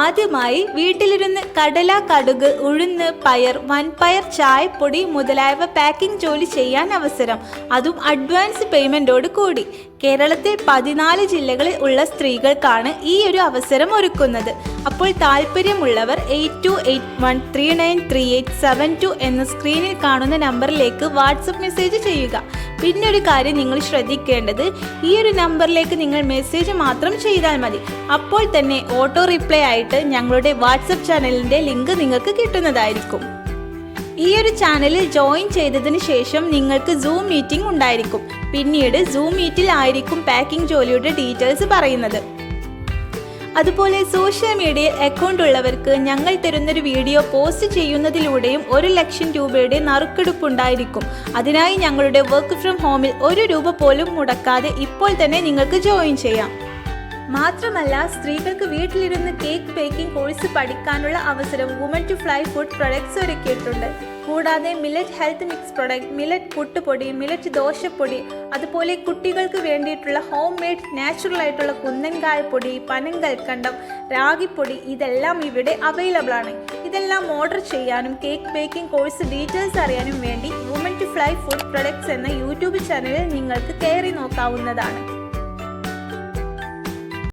ആദ്യമായി വീട്ടിലിരുന്ന് കടല, കടുക്, ഉഴുന്ന്, പയർ, വൻപയർ, ചായപ്പൊടി മുതലായവ പാക്കിംഗ് ജോലി ചെയ്യാൻ അവസരം, അതും അഡ്വാൻസ് പേയ്മെന്റോട് കൂടി. കേരളത്തിൽ 14 ജില്ലകളിൽ ഉള്ള സ്ത്രീകൾക്കാണ് ഈ ഒരു അവസരം ഒരുക്കുന്നത്. അപ്പോൾ താല്പര്യമുള്ളവർ 8281393872 എന്ന സ്ക്രീനിൽ കാണുന്ന നമ്പറിലേക്ക് വാട്സപ്പ് മെസ്സേജ് ചെയ്യുക. പിന്നെ ഒരു കാര്യം നിങ്ങൾ ശ്രദ്ധിക്കേണ്ടത്, ഈ ഒരു നമ്പറിലേക്ക് നിങ്ങൾ മെസ്സേജ് മാത്രം ചെയ്താൽ മതി. അപ്പോൾ തന്നെ ഓട്ടോ റിപ്ലൈ ആയിട്ട് ഞങ്ങളുടെ വാട്സപ്പ് ചാനലിൻ്റെ ലിങ്ക് നിങ്ങൾക്ക് കിട്ടുന്നതായിരിക്കും. ഈ ഒരു ചാനലിൽ ജോയിൻ ചെയ്തതിന് ശേഷം നിങ്ങൾക്ക് സൂം മീറ്റിംഗ് ഉണ്ടായിരിക്കും. പിന്നീട് സൂം മീറ്റിൽ ആയിരിക്കും പാക്കിംഗ് ജോലിയുടെ ഡീറ്റെയിൽസ് പറയുന്നത്. അതുപോലെ സോഷ്യൽ മീഡിയയിൽ അക്കൗണ്ട് ഉള്ളവർക്ക് ഞങ്ങൾ തരുന്നൊരു വീഡിയോ പോസ്റ്റ് ചെയ്യുന്നതിലൂടെയും 1 ലക്ഷം രൂപയുടെ നറുക്കെടുപ്പുണ്ടായിരിക്കും. അതിനായി ഞങ്ങളുടെ വർക്ക് ഫ്രം ഹോമിൽ 1 രൂപ പോലും മുടക്കാതെ ഇപ്പോൾ തന്നെ നിങ്ങൾക്ക് ജോയിൻ ചെയ്യാം. മാത്രമല്ല, സ്ത്രീകൾക്ക് വീട്ടിലിരുന്ന് കേക്ക് ബേക്കിംഗ് കോഴ്സ് പഠിക്കാനുള്ള അവസരം woman to fly food products ഒരുക്കിയിട്ടുണ്ട്. കൂടാതെ millet health mix product, millet പുട്ടുപൊടി, മില്ലറ്റ് ദോശപ്പൊടി, അതുപോലെ കുട്ടികൾക്ക് വേണ്ടിയിട്ടുള്ള ഹോം മെയ്ഡ് നാച്ചുറൽ ആയിട്ടുള്ള കുന്നൻകായപ്പൊടി, പനങ്കൽക്കണ്ടം, രാഗിപ്പൊടി, ഇതെല്ലാം ഇവിടെ അവൈലബിൾ ആണ്. ഇതെല്ലാം ഓർഡർ ചെയ്യാനും കേക്ക് ബേക്കിംഗ് കോഴ്സ് ഡീറ്റെയിൽസ് അറിയാനും വേണ്ടി woman to fly food products എന്ന യൂട്യൂബ് ചാനലിൽ നിങ്ങൾക്ക് കയറി നോക്കാവുന്നതാണ്.